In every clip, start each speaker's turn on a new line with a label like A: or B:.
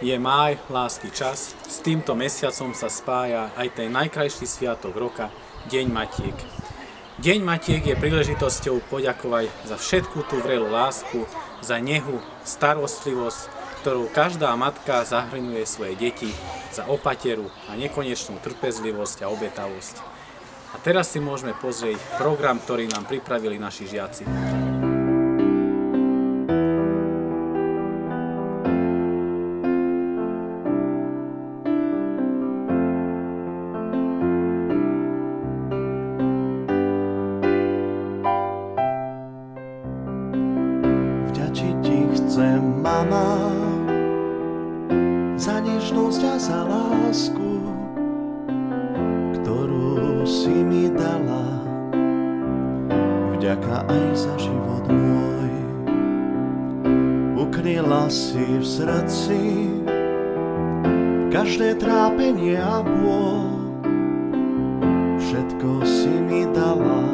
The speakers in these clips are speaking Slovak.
A: Je máj, lásky čas, s týmto mesiacom sa spája aj ten najkrajší sviatok roka, Deň Matiek. Deň Matiek je príležitosťou poďakovať za všetku tú vrelú lásku, za nehu, starostlivosť, ktorou každá matka zahrňuje svoje deti, za opateru a nekonečnú trpezlivosť a obetavosť. A teraz si môžeme pozrieť program, ktorý nám pripravili naši žiaci.
B: Vďačiť ti chcem, mama, za nežnosť a za lásku, ktorú si mi dala. Vďaka aj za život môj. Ukryla si v srdci každé trápenie a bôľ. Všetko si mi dala,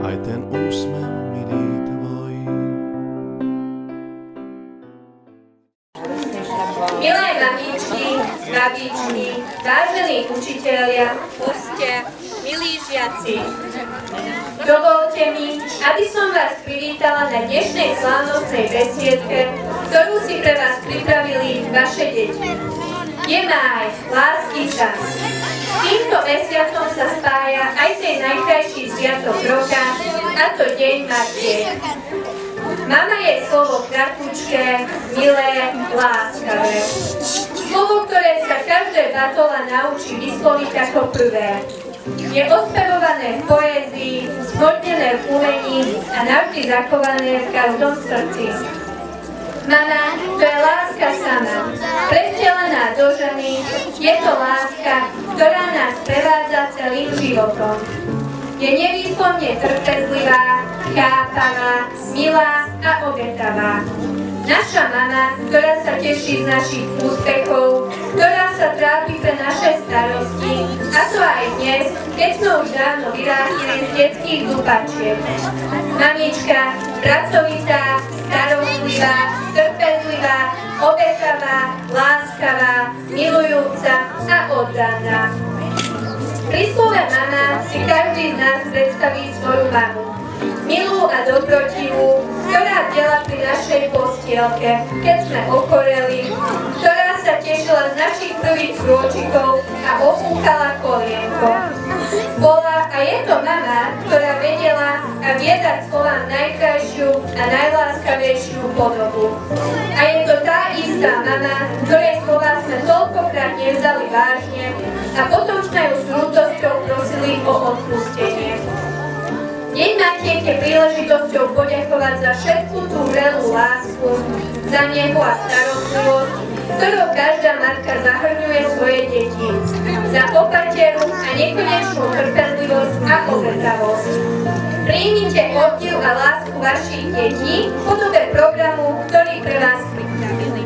B: aj ten úsmev milý tvoj.
C: Milé mamičky, babičky, vážení učitelia, hostia, milí žiaci, dovolte mi, aby som vás privítala na dnešnej slávnostnej besiedke, ktorú si pre vás pripravili vaše deti. Je máj, lásky čas. S týmto mesiacom sa spája aj ten najkrajší sviatok roka, a to Deň Matiek. Mama je slovo kratučké, milé, láskavé. Slovo, ktoré sa každé batola naučí vysloviť ako prvé. Je ospevované v poézii, smotnené v umení a navždy zachované v každom srdci. Mama, to je láska sama, prevtelená do ženy, je to láska, ktorá nás prevádza celým životom. Je nevýslovne trpezlivá, chápavá, milá a obetavá. Naša mama, ktorá sa teší z našich úspechov, ktorá sa trápi pre naše starosti, a to aj dnes, keď sme už dávno vyrástli z detských dupačiek. Mamička, pracovitá, starostlivá, trpezlivá, obetavá, láskavá, milujúca a oddaná. Pri slove mama si každý z nás predstaví svoju mamu. Milú a dobrotivú, ktorá bdela pri našej postielke, keď sme ochoreli, ktorá sa tešila z našich prvých krôčikov a opúkala kolienko. Bola a je to mama, ktorá vedela a vie dať slovám najkrajšiu a najláskavejšiu podobu. A je to tá istá mama, ktorej slova sme toľkokrát nevzali vážne a potom sme ju s ľútosťou prosili o odpustenie. Deň Matiek je príležitosťou poďakovať za všetku tú vrelú lásku, za nehu a starostlivosť, ktorou každá matka zahrňuje svoje deti, za opateru a nekonečnú trpezlivosť a obetavosť. Príjmite obdiv a lásku vašich detí v podobe programu, ktorý pre vás pripravili.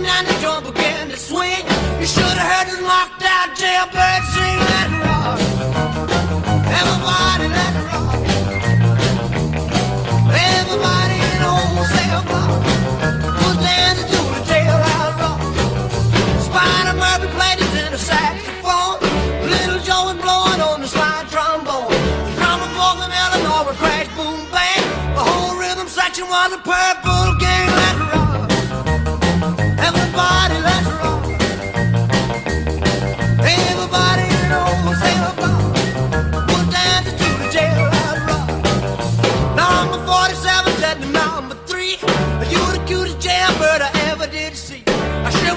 D: And the drum began to swing. You should have heard the locked out jailbird sing. Let it rock. Everybody let it rock. Everybody in the whole cell block was dancing to the jailhouse rock. Spider Murphy played his inner saxophone.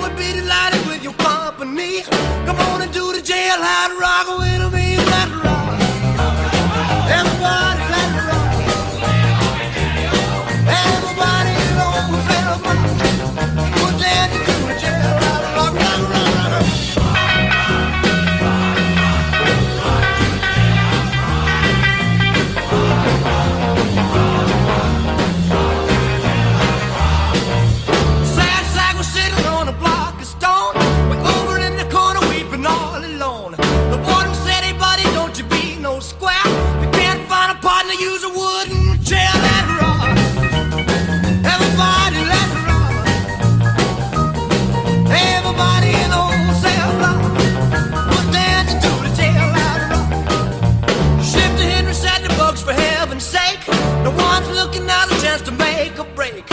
D: would be delighted with your company. Come on and do the jailhouse rock with me. Let it rock. Everybody let it rock. Everybody on the field. Put down to the jailhouse rock. Rock, rock, rock, rock. Sad sack was sitting on a block of stone. We're over in the corner weeping all alone. The warden said, hey buddy, don't you be no square. You can't find a partner, use a wooden chair. Let it rock. Everybody let it rock. Everybody in the whole cell block was dancing to the jail out of rock. Shifter Henry said the bugs for heaven's sake. No one's looking out a chance to make a break.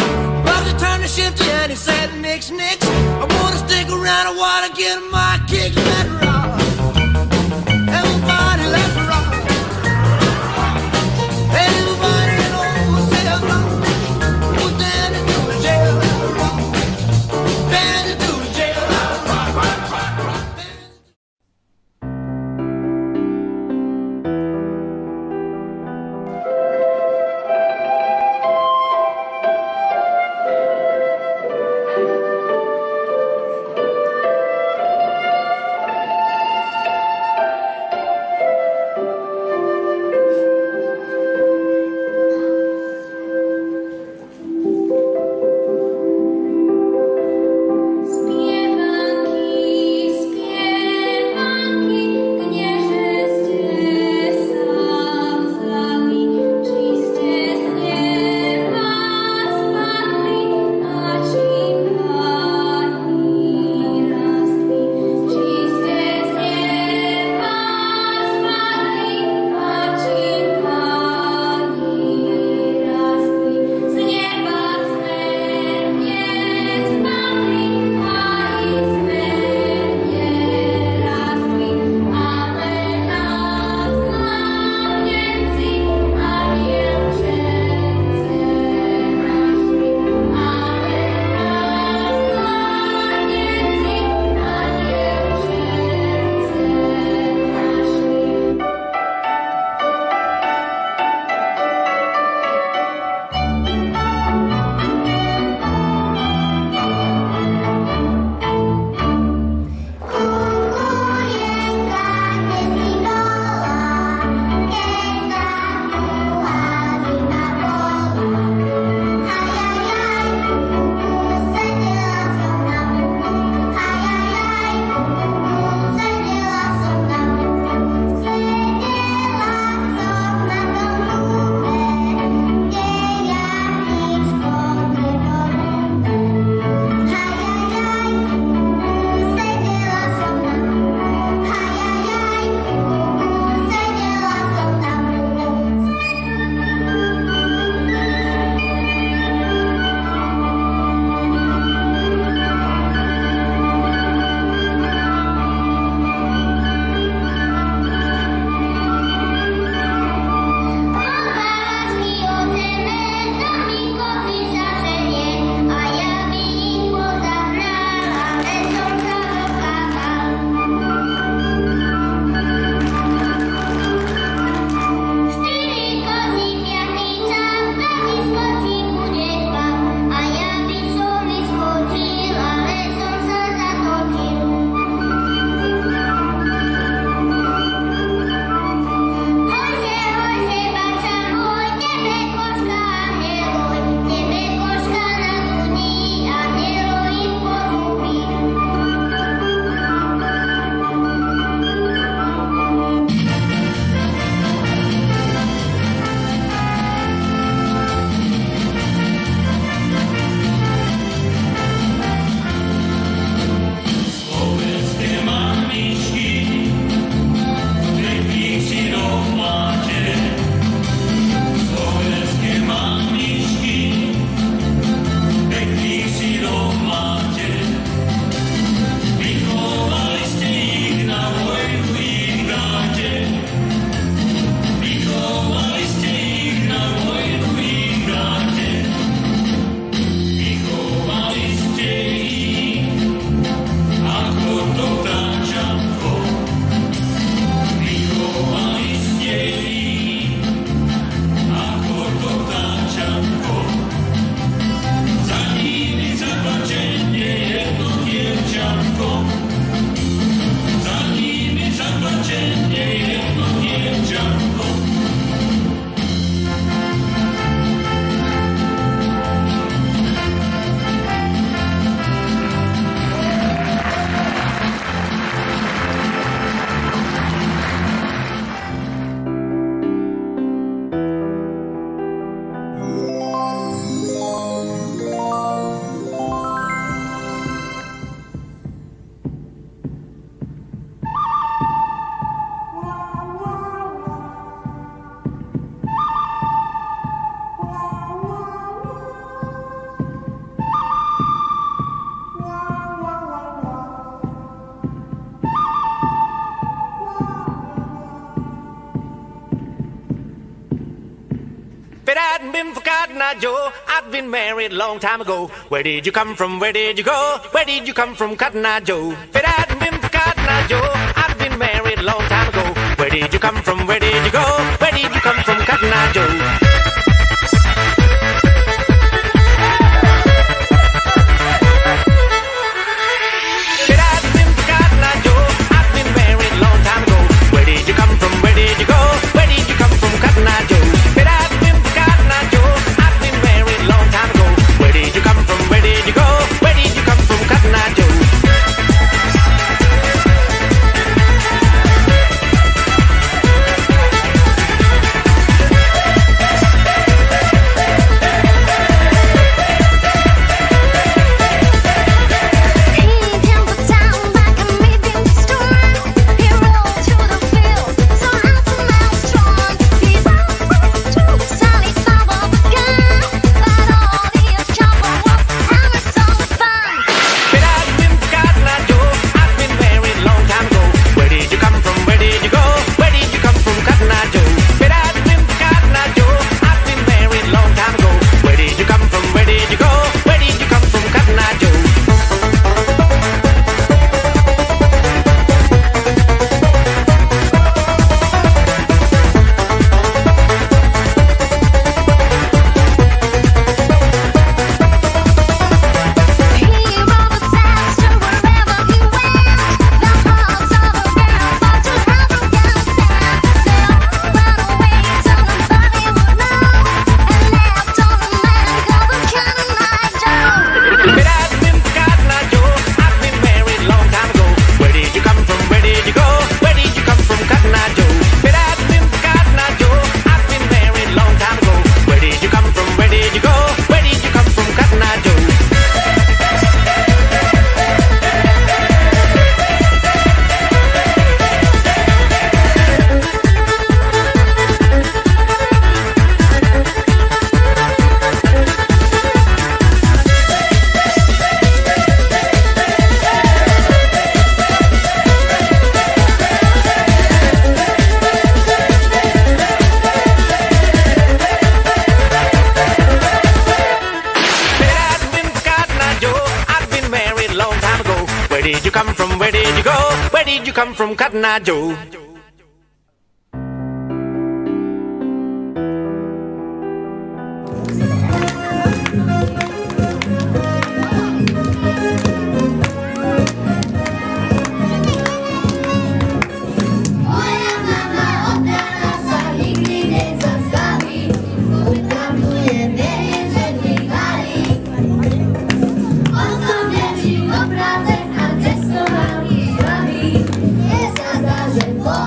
D: Bugsy turned to Shifty and he said, Nix, Nix, I wanna stick around, I wanna get my kick. Let it rock. Everybody let it rock. Everybody in the whole cell block was dancing to the jail out of rock. Dancing to the jail out of rock. been for Cotton Eye Joe, I'd been married a long time ago. Where did you come from? Where did you go? Where did you come from, Cotton Eye Joe? If it hadn't been for Cotton Eye Joe, I'd been married a long time ago. Where did you come from? Where did you go? Where did you come from, Cotton Eye Joe? Where did you come from? Where did you go? Where did you come from, Cotton Eye Joe?
E: Že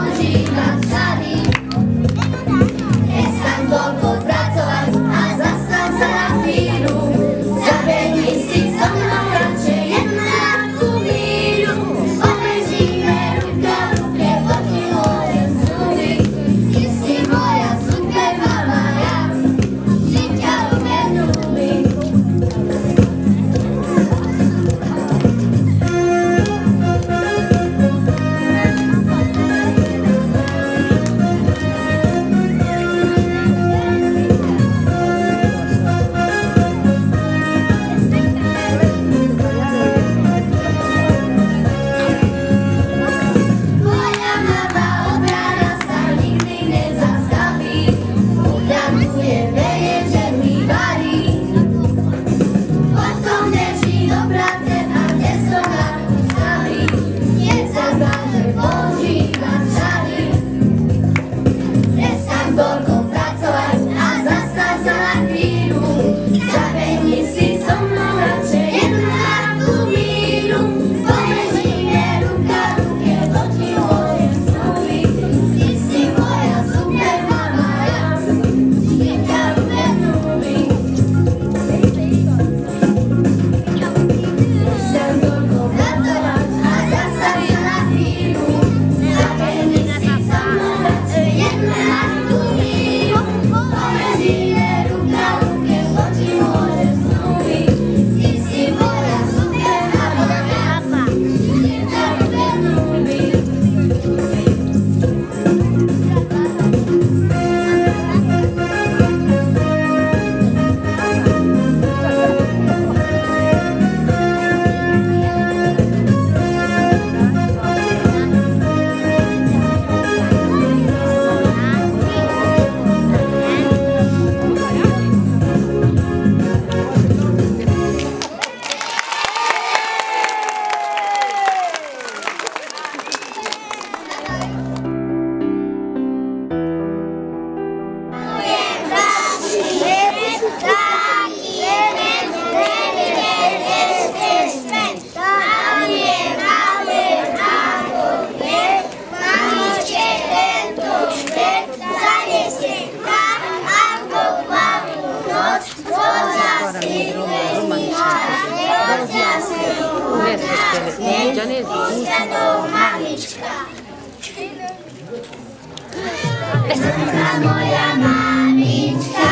E: Moja mamička,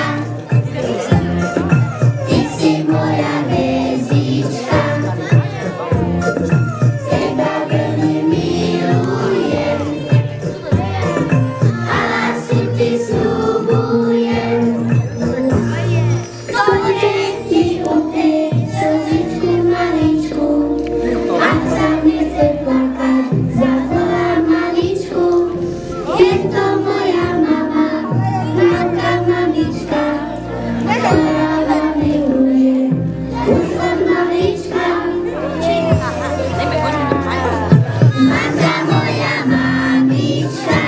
E: ty si moja hviezdička, teba veľmi milujem a lásku ti sľubujem. Budem ti uprieť slzičku maličku, ak sa mne chce plakať, zavolám mamičku. Je to moja mama, mamka, mamička, ktorá ma miluje, už od malička. Mamka, moja mamička,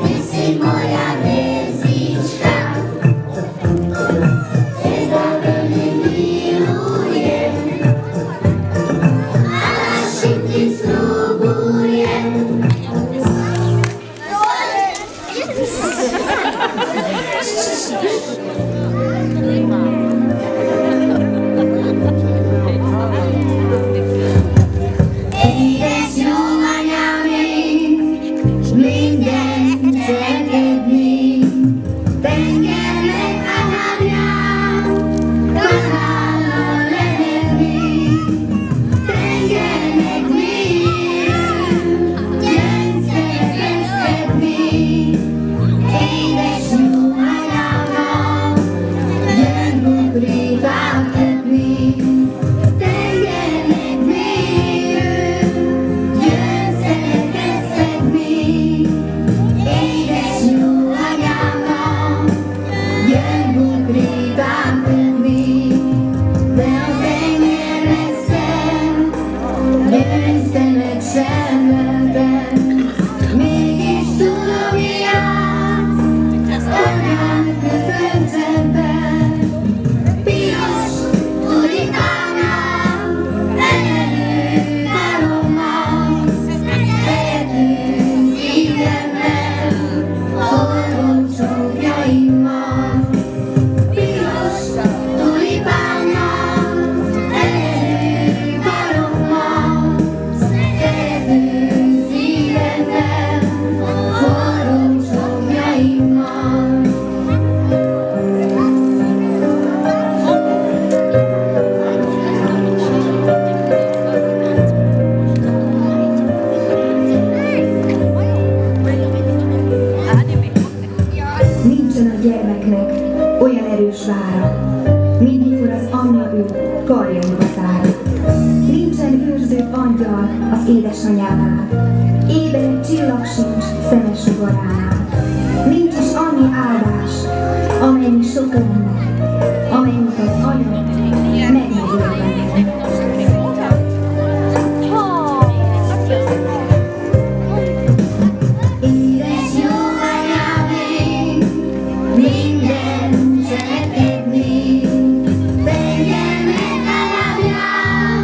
E: ty si moja hviezdička, teba veľmi milujem a lásku ti sľubujem. Édes jó anyám, minden cselekedni, tengernek anyám, kanállal lehetni, tengernek miért, gyöngyszeret szedni. Édes jó anyámnak, gyöngybukrét átadni, tengernek miért, gyöngyszereket szedni. Édes jó anyámnak, gyöngybukrét átadni, de a tenger messze, gyöngyszemet sem lehetek. Mégis tudom, mi játsz, anyám köszöntsem fel. Piros tulipánám, emelő karommal, szerető szívemmel, forró csókjaimmal. Piros tulipánám, emelő karommal, szerető szívemmel, forró csókjaimmal.
F: Nincsen a gyermeknek olyan erős vára, mint mikor az anyja ő karjaiba zár. Nincsen őrző angyal az édesanyánál, éber csillag sincs szemes sugaránál. Nincs is annyi áldás, amennyi sok lenne, amennyit az anya megmegél benne.
E: Édes jó anyám, minden cselekedni, tengernek alábbján,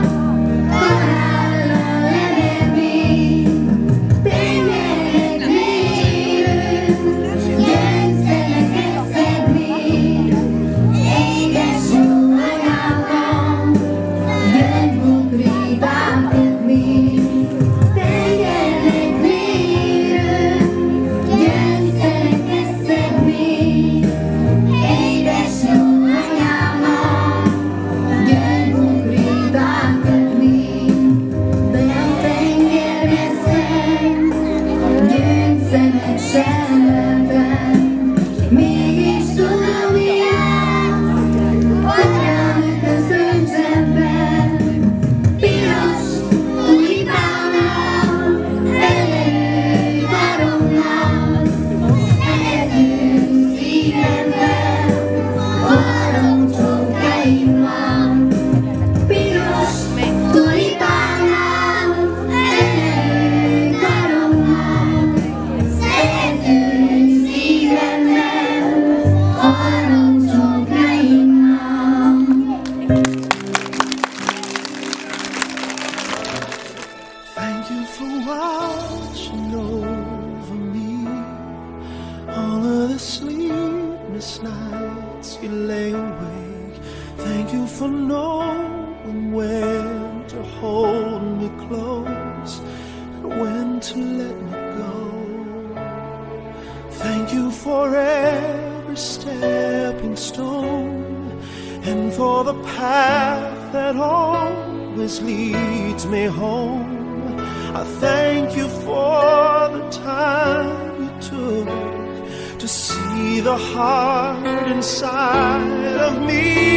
E: kanállal leverni, tengernek miért, gyöngyszemeket szedni. Édes jó anyámnak, gyöngybukrét átadni, tengernek miért, gyöngyszereket szedni. Édes jó anyámnak, gyöngybukrét átadni, de a tenger messze, gyöngyszemet sem lehetek. Mégis tudom, mi játsz, anyám köszöntsem fel. Piros tulipánál, emelő karommal, szerető szívemmel, forró csókjaimmal. Piros tulipánál, emelő karommal, szerető szívemmel, forró csókjaimmal.
B: Thank you for watching over me. All of the sleepless nights you lay awake. Thank you for knowing when to hold me close and when to let me go. Thank you for every stepping stone and for the path that always leads me home. I thank you for the time you took to see the heart inside of me.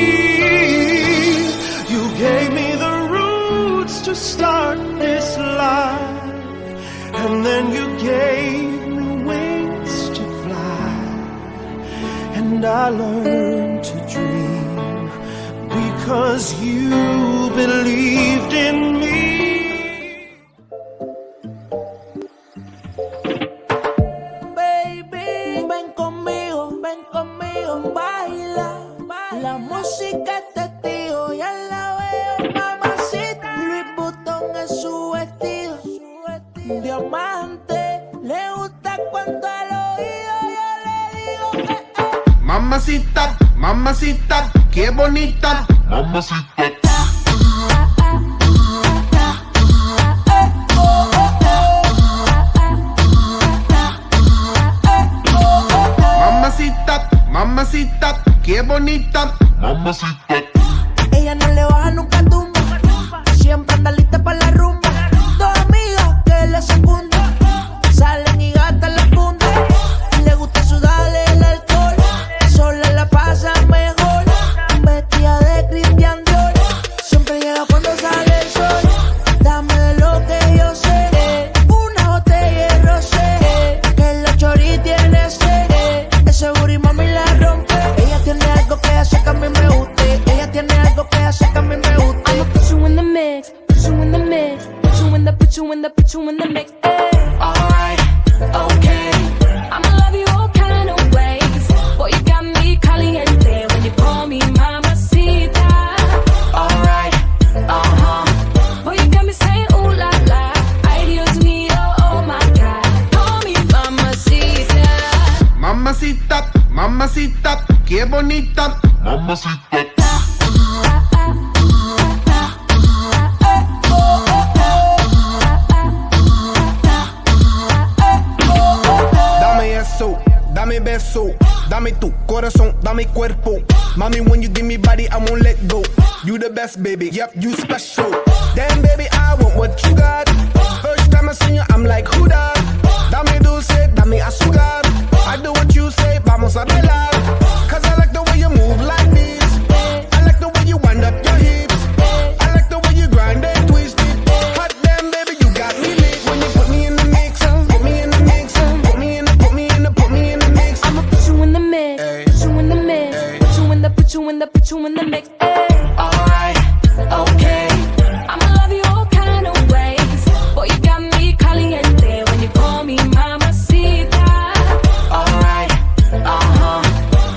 B: You gave me the roots to start this life, and then you gave me wings to fly, and I learned to dream because you believed in me.
G: La música es testigo, ya la veo, mamacita. Louis Vuitton es su vestido, diamante. Le gusta cuando al oído yo le digo
H: Mamacita, mamacita, qué bonita. Mamacita. Mamacita, mamacita, qué bonita. Mamacita.
G: Ella no le baja nunca tumba, siempre anda lista para la rumba. Dos amigas que le secundan, salen y gastan la funda. Le gusta sudarle el alcohol, sola la pasa mejor. Vestida de Christian Dior, siempre llega cuando sale el sol. Dame de lo que yo sé, una botella de rosé, que la chori tiene sed. Ese booty mami la rompe. Ella tiene algo que hace que a mí me guste. Ella tiene algo que hace que a mí me guste. I'ma put you in the mix, put you in the mix, put you in the, put you in the, put you in the mix. Alright, okay. I'ma love you all kind of ways. Boy, you got me caliente when you call me mamacita. Alright, boy, you got me saying ooh la la. Ay, Dios mío, oh my God. Call me mamacita.
H: Mamacita, mamacita, qué bonita. Mamacita.
I: Dame eso, dame beso, dame tu corazón, dame cuerpo. Mommy, when you give me body, I won't let go. You the best, baby, yep, you special. Damn, baby, I want what you got. First time I seen you, I'm like, who that? Dame dulce, dame azúcar. I do what you say, vamos a bailar. Cause I like the way you move like this. I like the way you wind up your hips. I like the way you grind and twist it. Hot damn, baby, you got me lit. When you put me in the mix, put me in the mix, put me in the, put me in the, put me in the mix.
G: I'ma put you in the mix, put you in the mix, put you in the, put you in the, put you in the mix. Alright, okay. I'ma love you all kind of ways. Boy, you got me caliente when you call me mamacita. Alright,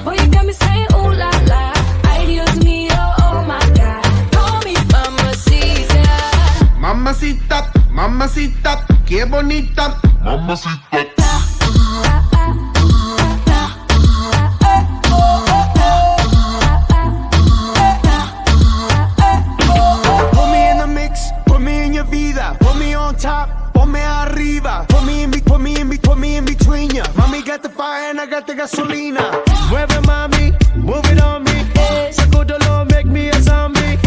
G: boy, you got me saying ooh la la. Ay, Dios mío, oh my God. Call me mamacita.
H: Mamacita, mamacita, qué bonita. Mamacita.
I: Put me in the mix, put me in your vida. Put me on top, ponme arriba. Put me in between ya. Mami got the fire and I got the gasolina. Mueve mami, move it on me. Sacudolo, make me a zombie.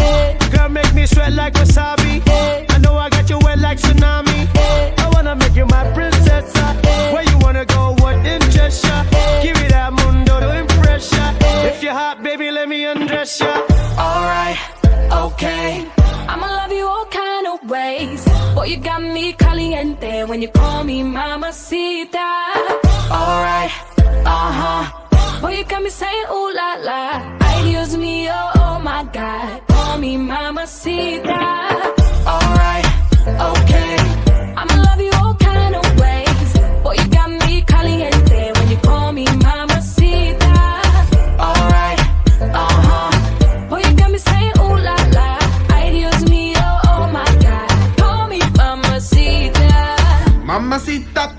I: Girl, make me sweat like wasabi. I know I got you wet like tsunami. I wanna make you my princess. Where you wanna go, what interests ya? Give me that mundo to impress ya. If you're hot, baby, let me undress ya.
G: Alright, okay. I'ma love you all kind of ways. Boy, you got me caliente when you call me mamacita. Alright, boy, you got me saying ooh la la. Ay, Dios mío, oh my God. Call me mamacita. Alright, okay. I'ma love you all kind of ways. Boy, you got me caliente when you call me mamacita. Alright, boy, you got me saying ooh la la. Ay, Dios mío, oh my God. Call me mamacita.
H: Mamacita.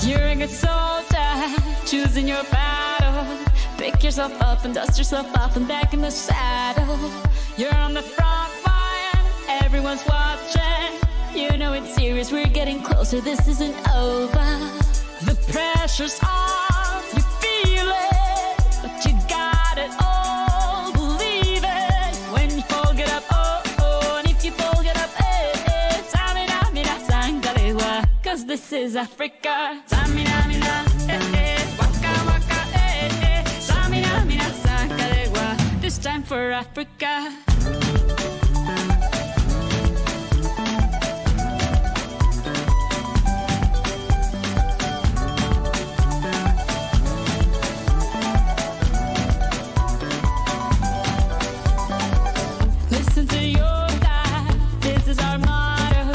J: You're a good soldier, choosing your battle. Pick yourself up and dust yourself off and back in the saddle. You're on the front line, everyone's watching. You know it's serious, we're getting closer, this isn't over. The pressure's on, you feel it, but you got it all, believe it. When you fall, get up, oh, oh, and if you fall, get up, eh, eh. Tamina, mina, sangalewa, cause this is Africa. Tamina, mina, eh, eh, waka, waka, eh, eh. Tamina, mina, sangalewa, this time for Africa. Listen to your God, this is our motto.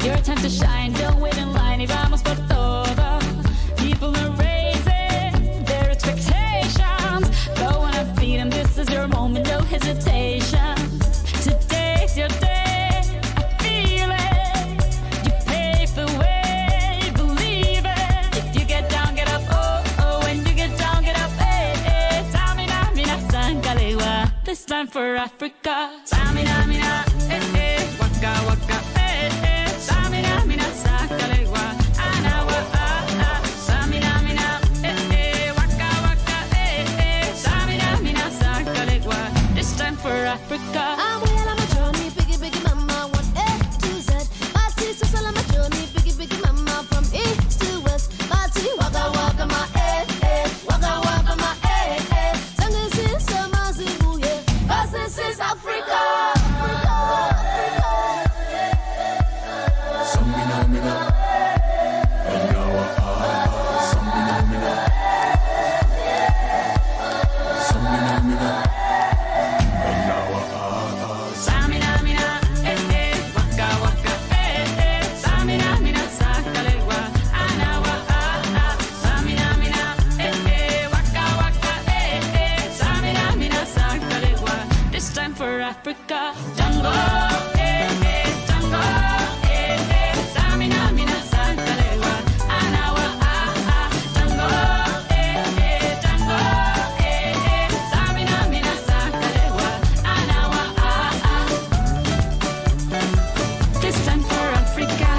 J: Your time to shine, don't wait in line y vamos por todo. People are raising their expectations. Go on and feed them, this is your moment, no hesitation. Today's your day, I feel it. You pave the way, believe it. If you get down, get up, oh, oh. When you get down, get up, eh, eh. Tamina, mina, sangalewa, this time for Africa. Tamina, mina, eh, eh. Waka, waka, eh, eh. Tamina, mina, sangalewa, anawa, ah, ah. Tamina, mina, eh, eh. Waka, waka, eh, eh. Tamina, mina, sangalewa, this time for Africa.
E: I'm well on my journey, biggie, biggie mama, 1 A to Z. My sister's all on my journey, biggie, biggie mama, from east to west. My tea, waka, waka, my eh, eh. Waka, waka, my eh, eh. Sangin' since summer's in Booye, 'cause this is Africa.
J: Samina, mina, eh, eh. Waka, waka, eh, eh. Samina, mina, sangalewa, anawa, ah, ah. Samina, mina, eh, eh. Waka, waka, eh, eh. Samina, mina, sangalewa, this time for Africa. Tango, eh, eh. Tango, eh, eh. Samina, mina, sangalewa, anawa, ah, ah. Tango, eh, eh. Tango, eh, eh. Samina, mina, sangalewa, anawa, ah, ah. This time for Africa.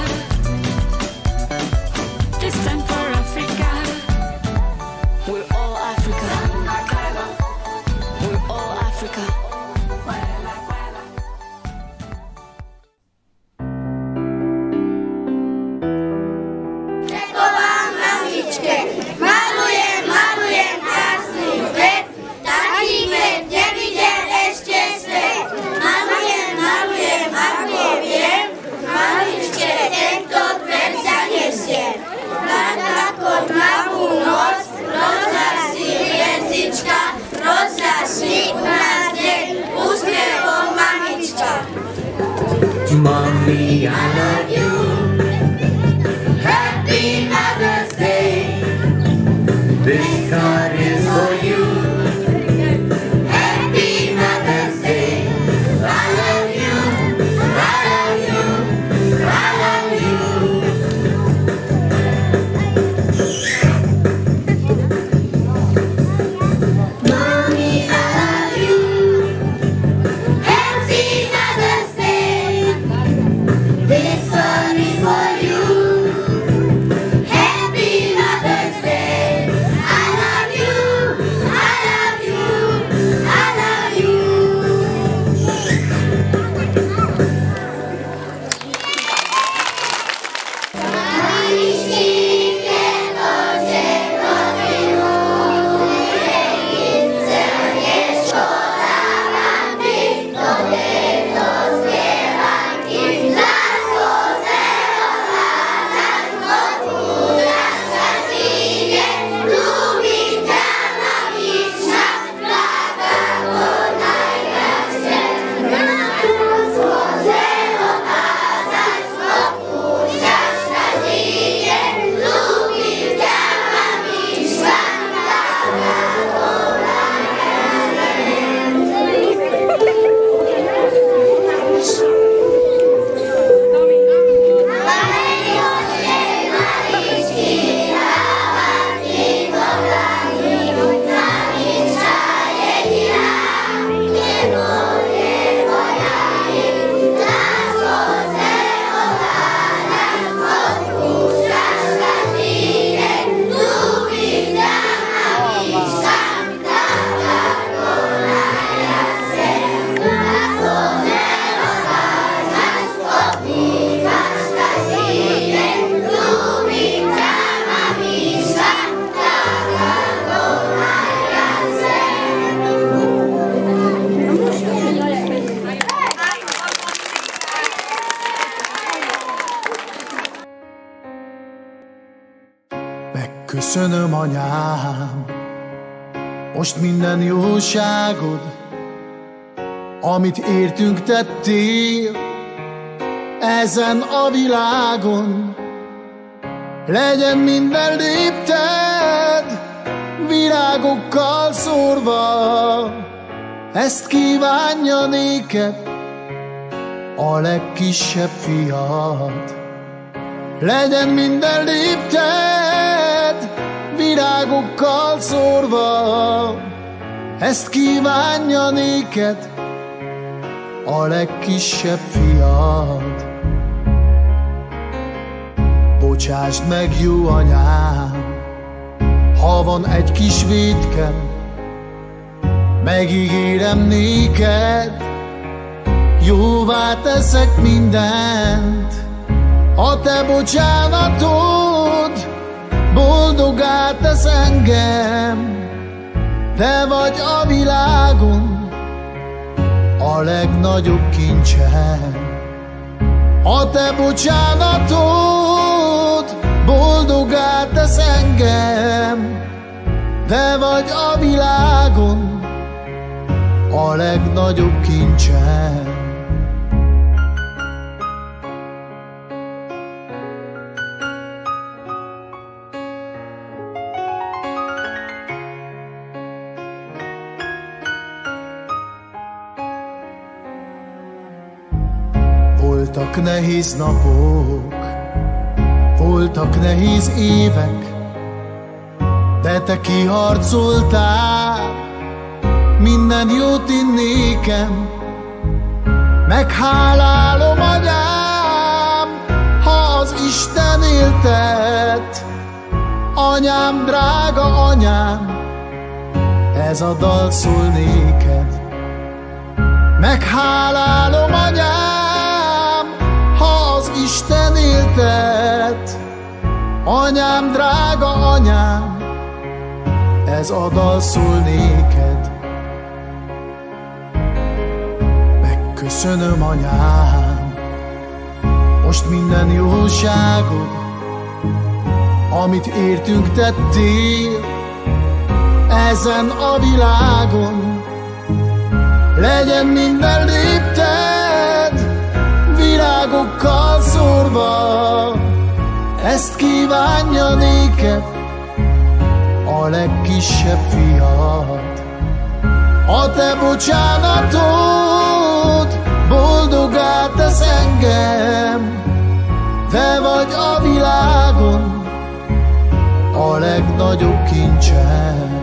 J: This time for Africa. We're all Africa. We're all Africa.
E: Čekovám mamičke, malujem, malujem krásny kvet, taký kvet nevidel ešte svet. Malujem, malujem, ako viem, mamičke tento kvet zanesiem. Tak ako tmavú noc, rozhlasí hviezdička, rozhlasí u nás deň, úsmevom mamička.
K: Mommy, I love you. Happy Mother's Day. This card is for you. Happy Mother's Day. I love you. I love you. I love you. Mommy, I love you. Happy Mother's Day. This one
L: Megköszönöm, anyám, most minden jóságod, amit értünk tettél ezen a világon. Legyen minden lépted virágokkal szórva, ezt kívánja néked a legkisebb fiad. Legyen minden lépted virágokkal szórva, ezt kívánja néked a legkisebb fiad. Bocsásd meg, jó anyám, ha van egy kis vétkem, megígérem néked, jóvá teszek mindent. A te bocsánatod boldoggá tesz engem, te vagy a világon a legnagyobb kincsem. A te bocsánatod boldoggá tesz engem, te vagy a világon a legnagyobb kincsem. Voltak nehéz napok, voltak nehéz évek, de te kiharcoltál minden jót én nékem. Meghálálom, anyám, ha az Isten éltet. Anyám, drága anyám, ez a dal szól néked. Meghálálom, anyám, ha az Isten éltet. Anyám, drága anyám, ez a dal szól néked. Megköszönöm, anyám, most minden jóságod, amit értünk tettél ezen a világon. Legyen minden lépted virágokkal szórva, ezt kívánja néked a legkisebb fiad. A te bocsánatod boldoggá tesz engem, te vagy a világon a legnagyobb kincsem.